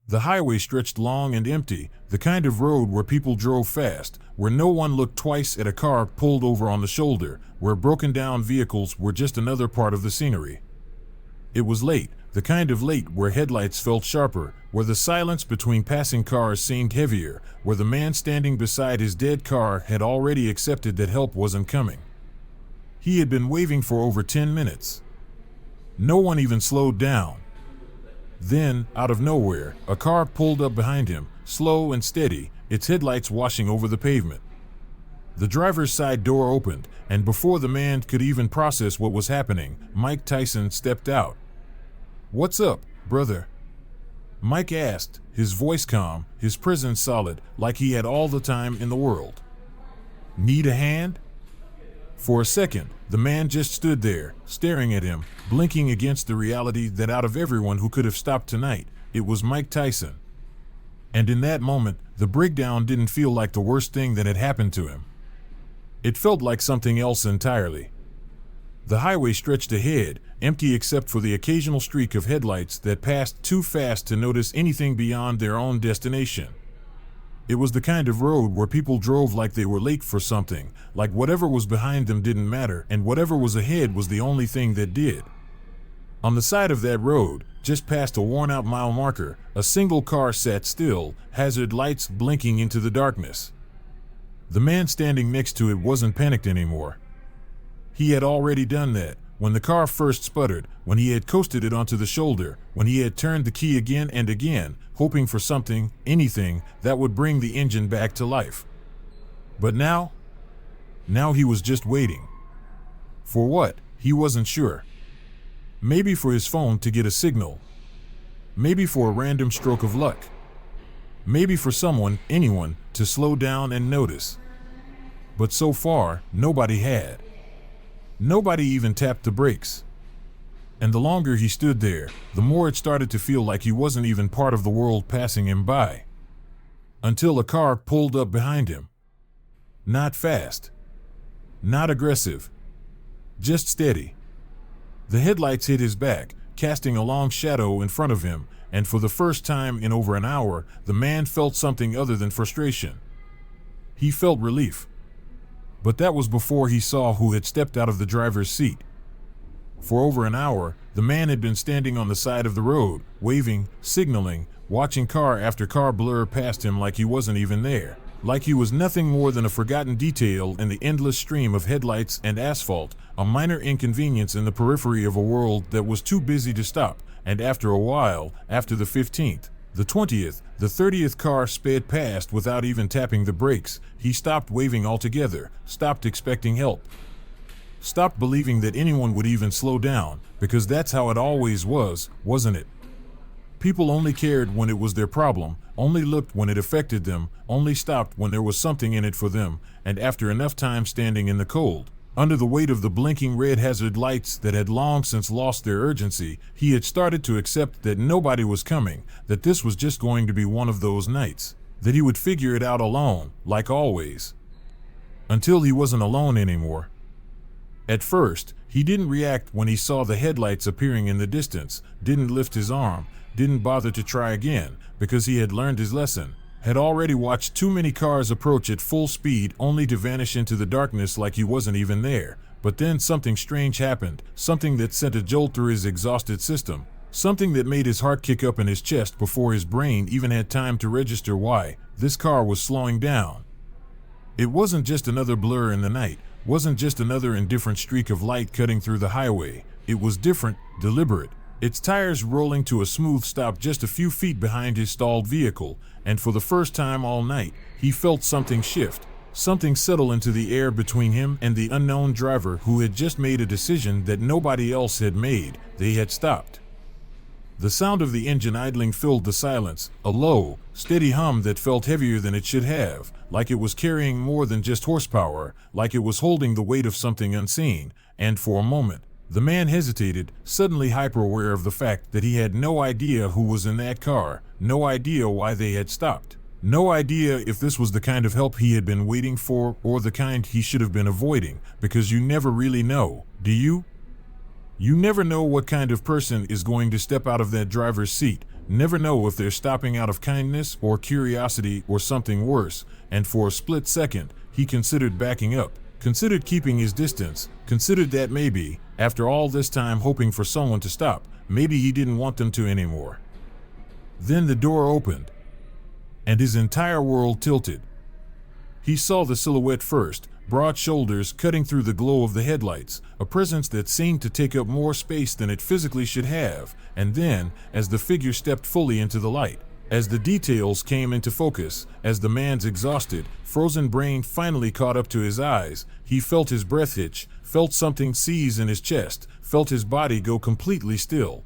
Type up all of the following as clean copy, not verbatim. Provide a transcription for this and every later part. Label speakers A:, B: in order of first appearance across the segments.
A: The highway stretched long and empty, the kind of road where people drove fast, where no one looked twice at a car pulled over on the shoulder, where broken down vehicles were just another part of the scenery. It was late, the kind of late where headlights felt sharper, where the silence between passing cars seemed heavier, where the man standing beside his dead car had already accepted that help wasn't coming. He had been waving for over 10 minutes. No one even slowed down. Then, out of nowhere, a car pulled up behind him, slow and steady, its headlights washing over the pavement. The driver's side door opened, and before the man could even process what was happening, Mike Tyson stepped out. "What's up, brother?" Mike asked, his voice calm, his presence solid, like he had all the time in the world. "Need a hand?" For a second, the man just stood there, staring at him, blinking against the reality that out of everyone who could have stopped tonight, it was Mike Tyson. And in that moment, the breakdown didn't feel like the worst thing that had happened to him. It felt like something else entirely. The highway stretched ahead, empty except for the occasional streak of headlights that passed too fast to notice anything beyond their own destination. It was the kind of road where people drove like they were late for something, like whatever was behind them didn't matter and whatever was ahead was the only thing that did. On the side of that road, just past a worn-out mile marker, a single car sat still, hazard lights blinking into the darkness. The man standing next to it wasn't panicked anymore. He had already done that. When the car first sputtered, when he had coasted it onto the shoulder, when he had turned the key again and again, hoping for something, anything, that would bring the engine back to life. But now he was just waiting. For what? He wasn't sure. Maybe for his phone to get a signal. Maybe for a random stroke of luck. Maybe for someone, anyone, to slow down and notice. But so far, nobody had. Nobody even tapped the brakes. And the longer he stood there, the more it started to feel like he wasn't even part of the world passing him by. Until a car pulled up behind him. Not fast. Not aggressive. Just steady. The headlights hit his back, casting a long shadow in front of him, and for the first time in over an hour, the man felt something other than frustration. He felt relief. But that was before he saw who had stepped out of the driver's seat. For over an hour, the man had been standing on the side of the road, waving, signaling, watching car after car blur past him like he wasn't even there, like he was nothing more than a forgotten detail in the endless stream of headlights and asphalt, a minor inconvenience in the periphery of a world that was too busy to stop. And after a while, after the 15th, the 20th, the 30th car sped past without even tapping the brakes, he stopped waving altogether, stopped expecting help. Stopped believing that anyone would even slow down, because that's how it always was, wasn't it? People only cared when it was their problem, only looked when it affected them, only stopped when there was something in it for them, and after enough time standing in the cold, under the weight of the blinking red hazard lights that had long since lost their urgency, he had started to accept that nobody was coming, that this was just going to be one of those nights, that he would figure it out alone, like always. Until he wasn't alone anymore. At first, he didn't react when he saw the headlights appearing in the distance, didn't lift his arm, didn't bother to try again, because he had learned his lesson, had already watched too many cars approach at full speed only to vanish into the darkness like he wasn't even there. But then something strange happened, something that sent a jolt through his exhausted system, something that made his heart kick up in his chest before his brain even had time to register why this car was slowing down. It wasn't just another blur in the night, wasn't just another indifferent streak of light cutting through the highway. It was different, deliberate, its tires rolling to a smooth stop just a few feet behind his stalled vehicle, and for the first time all night, he felt something shift, something settle into the air between him and the unknown driver who had just made a decision that nobody else had made. They had stopped. The sound of the engine idling filled the silence, a low, steady hum that felt heavier than it should have, like it was carrying more than just horsepower, like it was holding the weight of something unseen, and for a moment, the man hesitated, suddenly hyper-aware of the fact that he had no idea who was in that car, no idea why they had stopped, no idea if this was the kind of help he had been waiting for or the kind he should have been avoiding, because you never really know, do you? You never know what kind of person is going to step out of that driver's seat, never know if they're stopping out of kindness or curiosity or something worse, and for a split second, he considered backing up, considered keeping his distance, considered that maybe, after all this time hoping for someone to stop, maybe he didn't want them to anymore. Then the door opened, and his entire world tilted. He saw the silhouette first, broad shoulders cutting through the glow of the headlights, a presence that seemed to take up more space than it physically should have, and then, as the figure stepped fully into the light, as the details came into focus, as the man's exhausted, frozen brain finally caught up to his eyes, he felt his breath hitch, felt something seize in his chest, felt his body go completely still.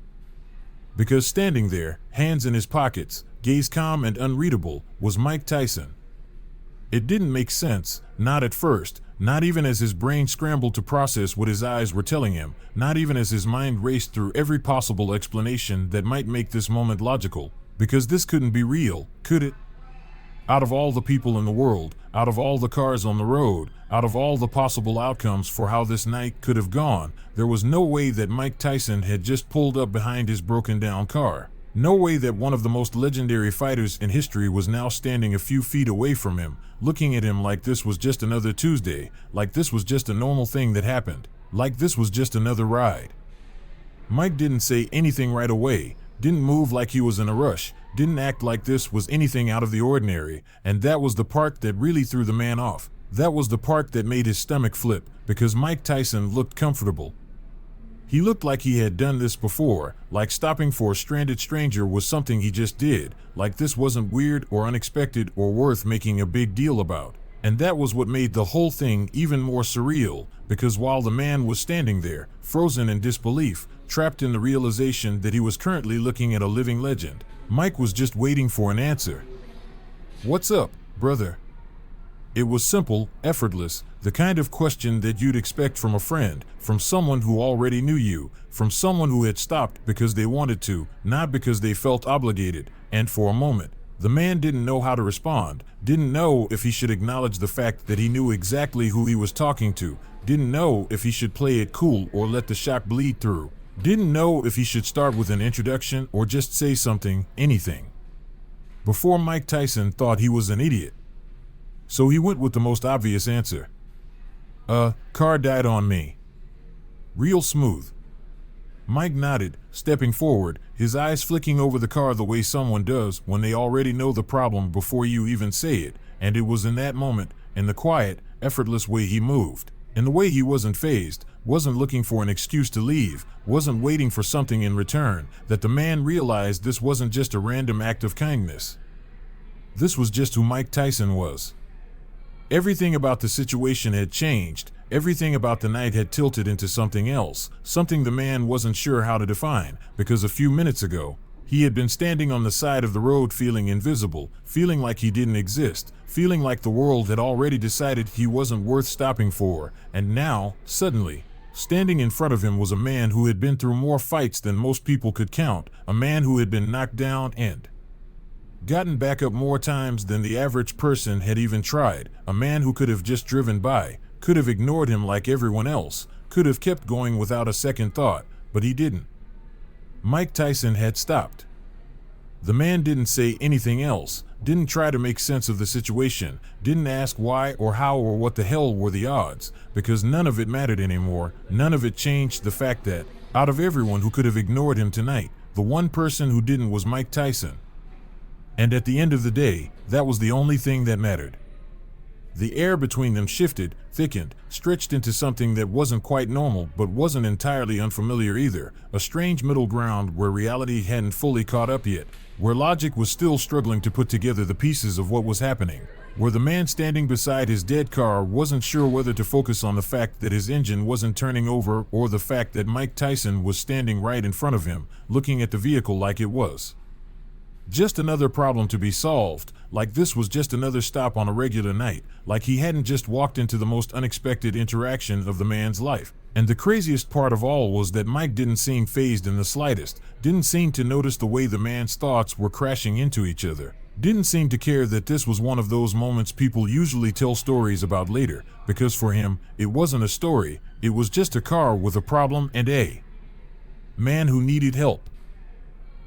A: Because standing there, hands in his pockets, gaze calm and unreadable, was Mike Tyson. It didn't make sense, not at first, not even as his brain scrambled to process what his eyes were telling him, not even as his mind raced through every possible explanation that might make this moment logical, because this couldn't be real, could it? Out of all the people in the world, out of all the cars on the road, out of all the possible outcomes for how this night could have gone, there was no way that Mike Tyson had just pulled up behind his broken down car. No way that one of the most legendary fighters in history was now standing a few feet away from him, looking at him like this was just another Tuesday, like this was just a normal thing that happened, like this was just another ride. Mike didn't say anything right away, didn't move like he was in a rush, didn't act like this was anything out of the ordinary, and that was the part that really threw the man off. That was the part that made his stomach flip, because Mike Tyson looked comfortable. He looked like he had done this before, like stopping for a stranded stranger was something he just did, like this wasn't weird or unexpected or worth making a big deal about. And that was what made the whole thing even more surreal, because while the man was standing there, frozen in disbelief, trapped in the realization that he was currently looking at a living legend, Mike was just waiting for an answer. "What's up, brother?" It was simple, effortless, the kind of question that you'd expect from a friend, from someone who already knew you, from someone who had stopped because they wanted to, not because they felt obligated, and for a moment, the man didn't know how to respond, didn't know if he should acknowledge the fact that he knew exactly who he was talking to, didn't know if he should play it cool or let the shock bleed through, didn't know if he should start with an introduction or just say something, anything. Before Mike Tyson thought he was an idiot. So he went with the most obvious answer. Car died on me. Real smooth. Mike nodded, stepping forward, his eyes flicking over the car the way someone does when they already know the problem before you even say it, and it was in that moment, in the quiet, effortless way he moved, in the way he wasn't fazed, wasn't looking for an excuse to leave, wasn't waiting for something in return, that the man realized this wasn't just a random act of kindness. This was just who Mike Tyson was. Everything about the situation had changed, everything about the night had tilted into something else, something the man wasn't sure how to define, because a few minutes ago, he had been standing on the side of the road feeling invisible, feeling like he didn't exist, feeling like the world had already decided he wasn't worth stopping for, and now, suddenly, standing in front of him was a man who had been through more fights than most people could count, a man who had been knocked down and gotten back up more times than the average person had even tried, a man who could have just driven by, could have ignored him like everyone else, could have kept going without a second thought, but he didn't. Mike Tyson had stopped. The man didn't say anything else, didn't try to make sense of the situation, didn't ask why or how or what the hell were the odds, because none of it mattered anymore, none of it changed the fact that, out of everyone who could have ignored him tonight, the one person who didn't was Mike Tyson. And at the end of the day, that was the only thing that mattered. The air between them shifted, thickened, stretched into something that wasn't quite normal but wasn't entirely unfamiliar either, a strange middle ground where reality hadn't fully caught up yet, where logic was still struggling to put together the pieces of what was happening, where the man standing beside his dead car wasn't sure whether to focus on the fact that his engine wasn't turning over or the fact that Mike Tyson was standing right in front of him, looking at the vehicle like it was just another problem to be solved, like this was just another stop on a regular night, like he hadn't just walked into the most unexpected interaction of the man's life. And the craziest part of all was that Mike didn't seem fazed in the slightest, didn't seem to notice the way the man's thoughts were crashing into each other, didn't seem to care that this was one of those moments people usually tell stories about later, because for him, it wasn't a story, it was just a car with a problem and a man who needed help.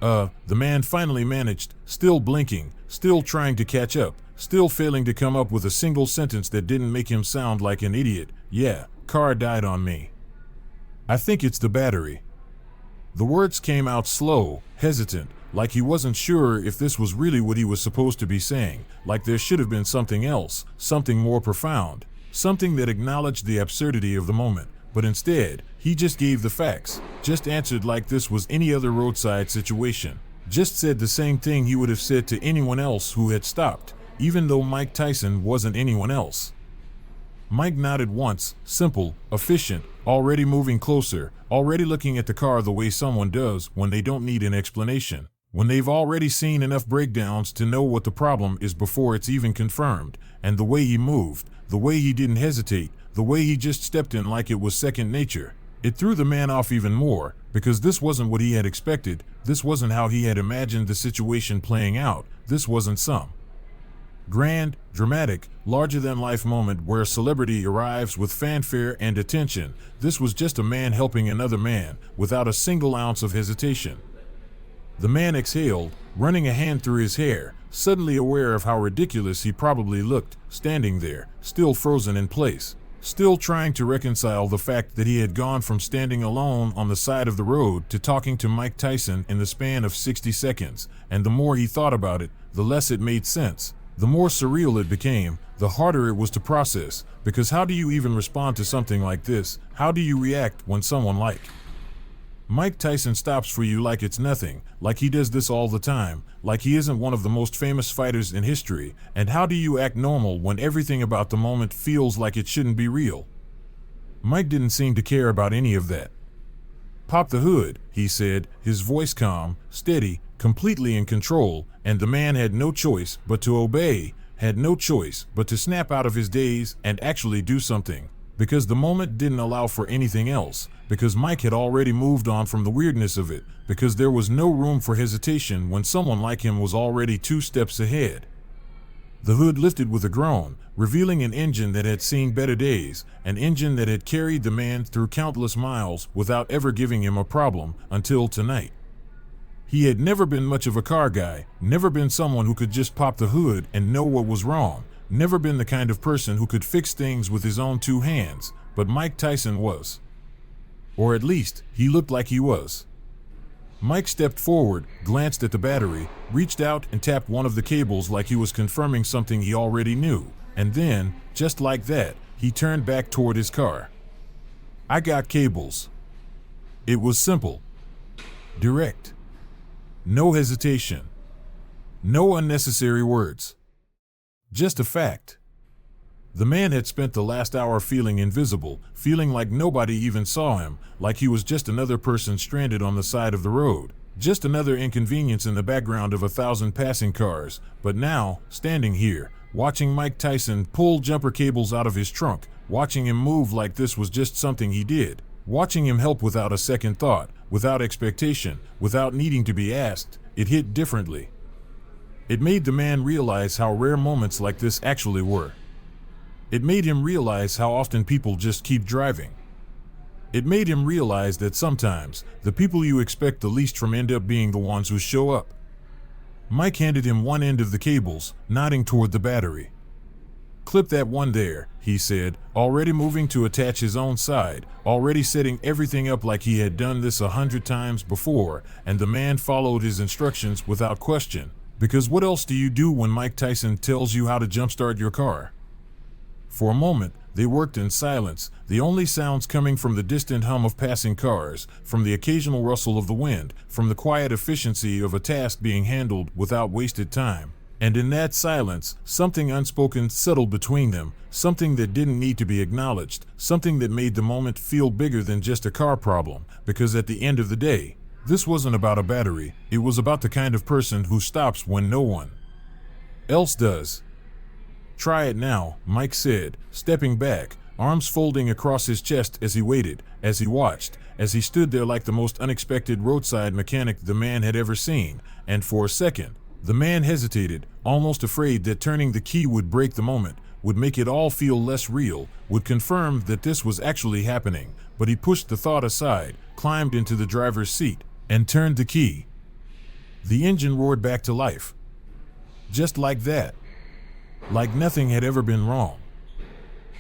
A: The man finally managed, still blinking, still trying to catch up, still failing to come up with a single sentence that didn't make him sound like an idiot. Yeah, car died on me. I think it's the battery. The words came out slow, hesitant, like he wasn't sure if this was really what he was supposed to be saying, like there should have been something else, something more profound, something that acknowledged the absurdity of the moment. But instead, he just gave the facts, just answered like this was any other roadside situation, just said the same thing he would have said to anyone else who had stopped, even though Mike Tyson wasn't anyone else. Mike nodded once, simple, efficient, already moving closer, already looking at the car the way someone does when they don't need an explanation, when they've already seen enough breakdowns to know what the problem is before it's even confirmed, and the way he moved, the way he didn't hesitate, the way he just stepped in like it was second nature. It threw the man off even more, because this wasn't what he had expected, this wasn't how he had imagined the situation playing out, this wasn't some grand, dramatic, larger-than-life moment where a celebrity arrives with fanfare and attention. This was just a man helping another man, without a single ounce of hesitation. The man exhaled, running a hand through his hair, suddenly aware of how ridiculous he probably looked, standing there, still frozen in place, still trying to reconcile the fact that he had gone from standing alone on the side of the road to talking to Mike Tyson in the span of 60 seconds, and the more he thought about it, the less it made sense. The more surreal it became, the harder it was to process, because how do you even respond to something like this? How do you react when someone like Mike Tyson stops for you like it's nothing, like he does this all the time, like he isn't one of the most famous fighters in history, and how do you act normal when everything about the moment feels like it shouldn't be real? Mike didn't seem to care about any of that. "Pop the hood," he said, his voice calm, steady, completely in control, and the man had no choice but to obey, had no choice but to snap out of his daze and actually do something, because the moment didn't allow for anything else, because Mike had already moved on from the weirdness of it, because there was no room for hesitation when someone like him was already 2 steps ahead. The hood lifted with a groan, revealing an engine that had seen better days, an engine that had carried the man through countless miles without ever giving him a problem until tonight. He had never been much of a car guy, never been someone who could just pop the hood and know what was wrong, never been the kind of person who could fix things with his own 2 hands, but Mike Tyson was. Or at least, he looked like he was. Mike stepped forward, glanced at the battery, reached out and tapped one of the cables like he was confirming something he already knew, and then, just like that, he turned back toward his car. "I got cables." It was simple. Direct. No hesitation. No unnecessary words. Just a fact. The man had spent the last hour feeling invisible, feeling like nobody even saw him, like he was just another person stranded on the side of the road, just another inconvenience in the background of 1,000 passing cars. But now, standing here, watching Mike Tyson pull jumper cables out of his trunk, watching him move like this was just something he did, watching him help without a second thought, without expectation, without needing to be asked, it hit differently. It made the man realize how rare moments like this actually were. It made him realize how often people just keep driving. It made him realize that sometimes, the people you expect the least from end up being the ones who show up. Mike handed him one end of the cables, nodding toward the battery. "Clip that one there," he said, already moving to attach his own side, already setting everything up like he had done this 100 times before, and the man followed his instructions without question, because what else do you do when Mike Tyson tells you how to jumpstart your car? For a moment, they worked in silence, the only sounds coming from the distant hum of passing cars, from the occasional rustle of the wind, from the quiet efficiency of a task being handled without wasted time. And in that silence, something unspoken settled between them, something that didn't need to be acknowledged, something that made the moment feel bigger than just a car problem, because at the end of the day, this wasn't about a battery, it was about the kind of person who stops when no one else does. "Try it now," Mike said, stepping back, arms folding across his chest as he waited, as he watched, as he stood there like the most unexpected roadside mechanic the man had ever seen, and for a second, the man hesitated, almost afraid that turning the key would break the moment, would make it all feel less real, would confirm that this was actually happening, but he pushed the thought aside, climbed into the driver's seat, and turned the key. The engine roared back to life. Just like that. Like nothing had ever been wrong.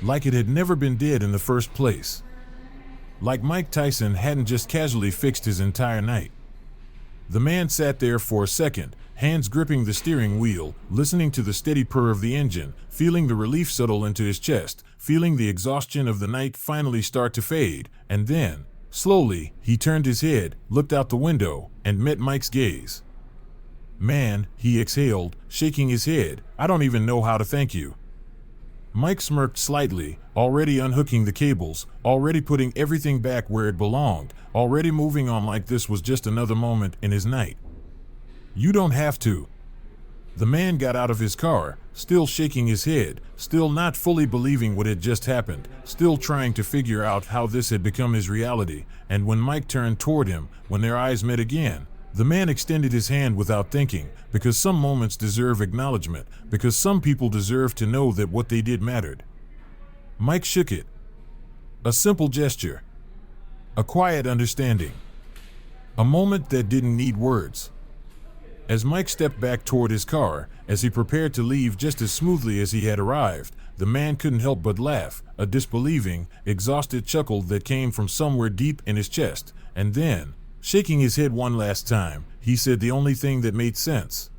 A: Like it had never been dead in the first place. Like Mike Tyson hadn't just casually fixed his entire night. The man sat there for a second, hands gripping the steering wheel, listening to the steady purr of the engine, feeling the relief settle into his chest, feeling the exhaustion of the night finally start to fade, and then, slowly, he turned his head, looked out the window, and met Mike's gaze. "Man," he exhaled, shaking his head, "I don't even know how to thank you." Mike smirked slightly, already unhooking the cables, already putting everything back where it belonged, already moving on like this was just another moment in his night. "You don't have to." The man got out of his car, still shaking his head, still not fully believing what had just happened, still trying to figure out how this had become his reality, and when Mike turned toward him, when their eyes met again, the man extended his hand without thinking, because some moments deserve acknowledgement, because some people deserve to know that what they did mattered. Mike shook it. A simple gesture. A quiet understanding. A moment that didn't need words. As Mike stepped back toward his car, as he prepared to leave just as smoothly as he had arrived, the man couldn't help but laugh, a disbelieving, exhausted chuckle that came from somewhere deep in his chest, and then, shaking his head one last time, he said the only thing that made sense.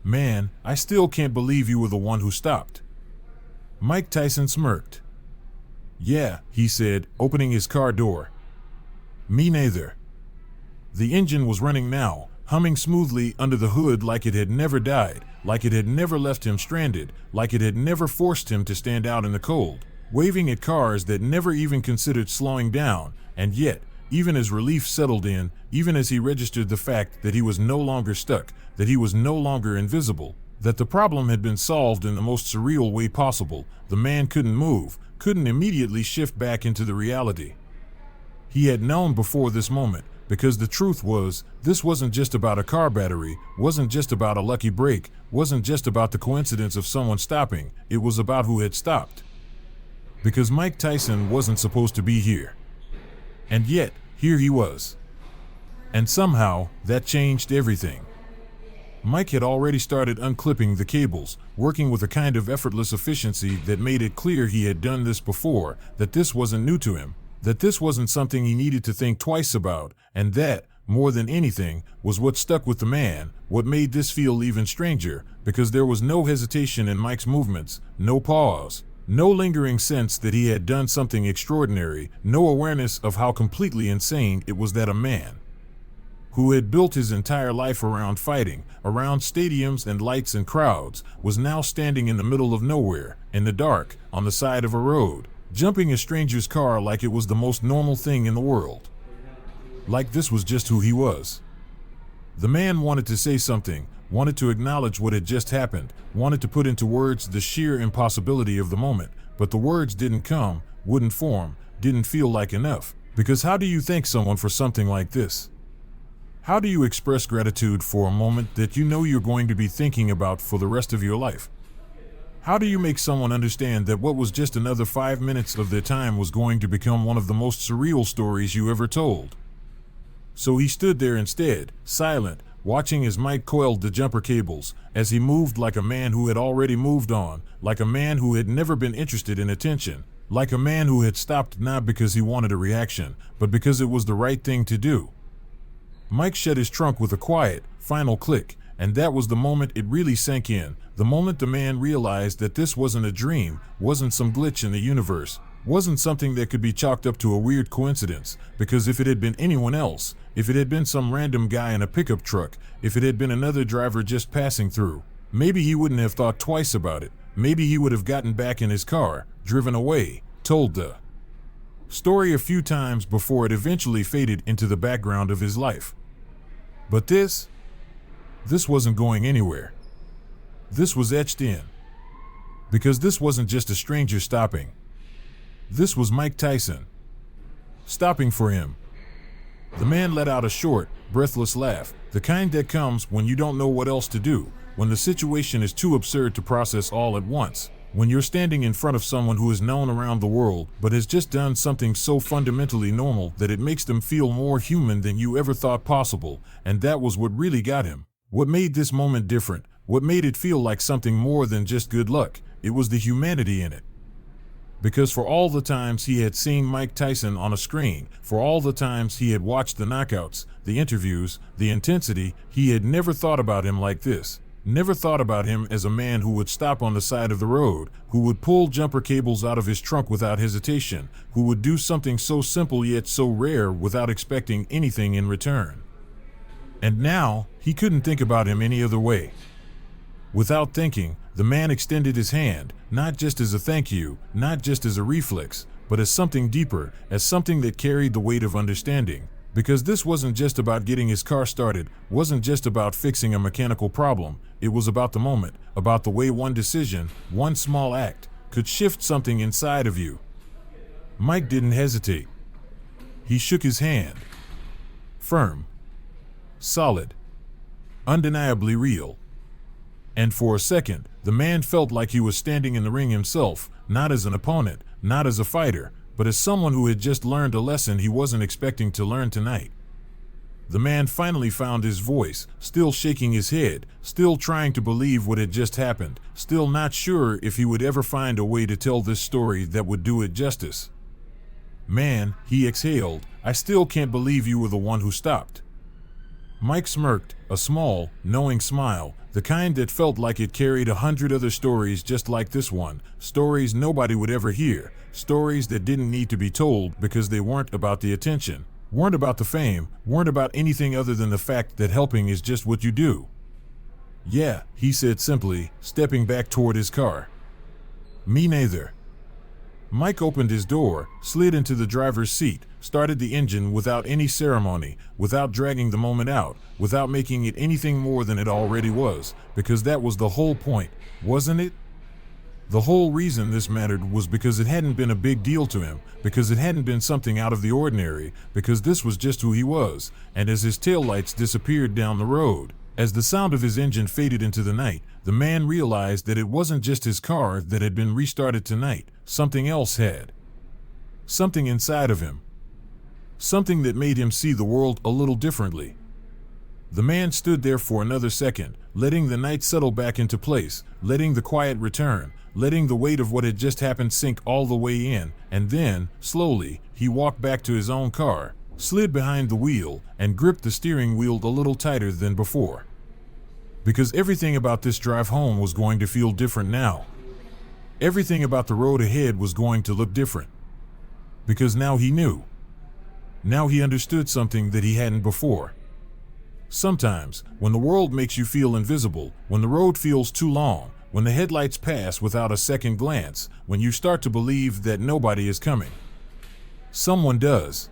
A: "Man, I still can't believe you were the one who stopped." Mike Tyson smirked. "Yeah," he said, opening his car door. "Me neither." The engine was running now, humming smoothly under the hood like it had never died, like it had never left him stranded, like it had never forced him to stand out in the cold, waving at cars that never even considered slowing down, and yet, even as relief settled in, even as he registered the fact that he was no longer stuck, that he was no longer invisible, that the problem had been solved in the most surreal way possible, the man couldn't move, couldn't immediately shift back into the reality. He had known before this moment, because the truth was, this wasn't just about a car battery, wasn't just about a lucky break, wasn't just about the coincidence of someone stopping, it was about who had stopped. Because Mike Tyson wasn't supposed to be here. And yet, here he was. And somehow, that changed everything. Mike had already started unclipping the cables, working with a kind of effortless efficiency that made it clear he had done this before, that this wasn't new to him, that this wasn't something he needed to think twice about, and that, more than anything, was what stuck with the man, what made this feel even stranger, because there was no hesitation in Mike's movements, no pause. No lingering sense that he had done something extraordinary, no awareness of how completely insane it was that a man who had built his entire life around fighting, around stadiums and lights and crowds, was now standing in the middle of nowhere, in the dark, on the side of a road, jumping a stranger's car like it was the most normal thing in the world. Like this was just who he was. The man wanted to say something, wanted to acknowledge what had just happened, wanted to put into words the sheer impossibility of the moment, but the words didn't come, wouldn't form, didn't feel like enough. Because how do you thank someone for something like this? How do you express gratitude for a moment that you know you're going to be thinking about for the rest of your life? How do you make someone understand that what was just another 5 minutes of their time was going to become one of the most surreal stories you ever told? So he stood there instead, silent, watching as Mike coiled the jumper cables, as he moved like a man who had already moved on, like a man who had never been interested in attention, like a man who had stopped not because he wanted a reaction, but because it was the right thing to do. Mike shut his trunk with a quiet, final click, and that was the moment it really sank in, the moment the man realized that this wasn't a dream, wasn't some glitch in the universe, wasn't something that could be chalked up to a weird coincidence, because if it had been anyone else, if it had been some random guy in a pickup truck, if it had been another driver just passing through, maybe he wouldn't have thought twice about it, maybe he would have gotten back in his car, driven away, told the story a few times before it eventually faded into the background of his life. But this wasn't going anywhere. This was etched in. Because this wasn't just a stranger stopping. This was Mike Tyson. Stopping for him. The man let out a short, breathless laugh, the kind that comes when you don't know what else to do, when the situation is too absurd to process all at once, When you're standing in front of someone who is known around the world but has just done something so fundamentally normal that it makes them feel more human than you ever thought possible, and that was what really got him. What made this moment different, what made it feel like something more than just good luck, it was the humanity in it. Because for all the times he had seen Mike Tyson on a screen, for all the times he had watched the knockouts, the interviews, the intensity, he had never thought about him like this. Never thought about him as a man who would stop on the side of the road, who would pull jumper cables out of his trunk without hesitation, who would do something so simple yet so rare without expecting anything in return. And now, he couldn't think about him any other way. Without thinking, the man extended his hand, not just as a thank you, not just as a reflex, but as something deeper, as something that carried the weight of understanding. Because this wasn't just about getting his car started, wasn't just about fixing a mechanical problem, it was about the moment, about the way one decision, one small act, could shift something inside of you. Mike didn't hesitate. He shook his hand. Firm. Solid. Undeniably real. And for a second, the man felt like he was standing in the ring himself, not as an opponent, not as a fighter, but as someone who had just learned a lesson he wasn't expecting to learn tonight. The man finally found his voice, still shaking his head, still trying to believe what had just happened, still not sure if he would ever find a way to tell this story that would do it justice. Man, he exhaled, I still can't believe you were the one who stopped. Mike smirked, a small, knowing smile, the kind that felt like it carried 100 other stories just like this one, stories nobody would ever hear, stories that didn't need to be told because they weren't about the attention, weren't about the fame, weren't about anything other than the fact that helping is just what you do. Yeah, he said simply, stepping back toward his car. Me neither. Mike opened his door, slid into the driver's seat, started the engine without any ceremony, without dragging the moment out, without making it anything more than it already was, because that was the whole point, wasn't it? The whole reason this mattered was because it hadn't been a big deal to him, because it hadn't been something out of the ordinary, because this was just who he was, and as his taillights disappeared down the road, as the sound of his engine faded into the night, the man realized that it wasn't just his car that had been restarted tonight, something else had. Something inside of him. Something that made him see the world a little differently. The man stood there for another second, letting the night settle back into place, letting the quiet return, letting the weight of what had just happened sink all the way in, and then, slowly, he walked back to his own car, slid behind the wheel, and gripped the steering wheel a little tighter than before. Because everything about this drive home was going to feel different now. Everything about the road ahead was going to look different. Because now he knew. Now he understood something that he hadn't before. Sometimes, when the world makes you feel invisible, when the road feels too long, when the headlights pass without a second glance, when you start to believe that nobody is coming, someone does.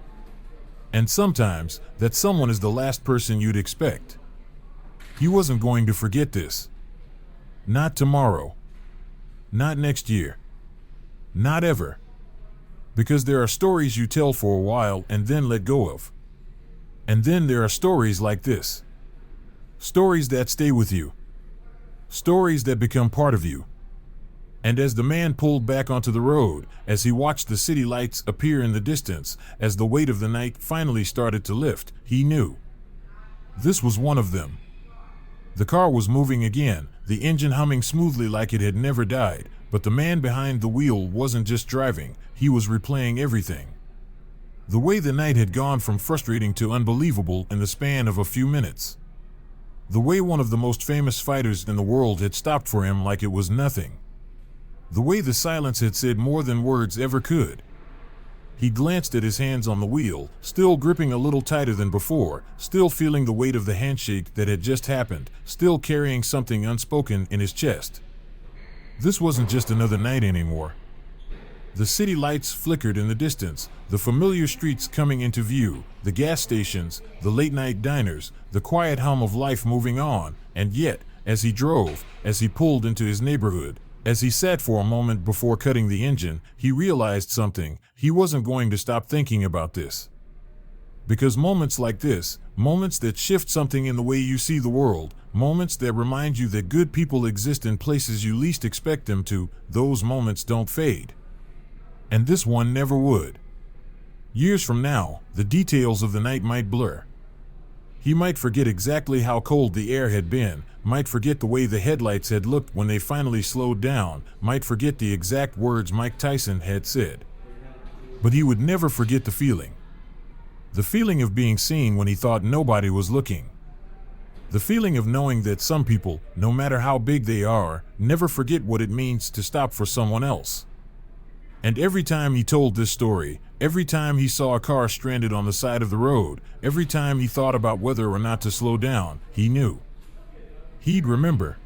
A: And sometimes, that someone is the last person you'd expect. He wasn't going to forget this. Not tomorrow. Not next year. Not ever. Because there are stories you tell for a while and then let go of. And then there are stories like this. Stories that stay with you. Stories that become part of you. And as the man pulled back onto the road, as he watched the city lights appear in the distance, as the weight of the night finally started to lift, he knew. This was one of them. The car was moving again, the engine humming smoothly like it had never died, but the man behind the wheel wasn't just driving, he was replaying everything. The way the night had gone from frustrating to unbelievable in the span of a few minutes. The way one of the most famous fighters in the world had stopped for him like it was nothing. The way the silence had said more than words ever could. He glanced at his hands on the wheel, still gripping a little tighter than before, still feeling the weight of the handshake that had just happened, still carrying something unspoken in his chest. This wasn't just another night anymore. The city lights flickered in the distance, the familiar streets coming into view, the gas stations, the late-night diners, the quiet hum of life moving on, and yet, as he drove, as he pulled into his neighborhood, as he sat for a moment before cutting the engine, he realized something. He wasn't going to stop thinking about this. Because moments like this, Moments that shift something in the way you see the world, moments that remind you that good people exist in places you least expect them to. Those moments don't fade. And this one never would. Years from now, the details of the night might blur. He might forget exactly how cold the air had been, might forget the way the headlights had looked when they finally slowed down, might forget the exact words Mike Tyson had said. But he would never forget the feeling. The feeling of being seen when he thought nobody was looking. The feeling of knowing that some people, no matter how big they are, never forget what it means to stop for someone else. And every time he told this story, every time he saw a car stranded on the side of the road, every time he thought about whether or not to slow down, he knew. He'd remember.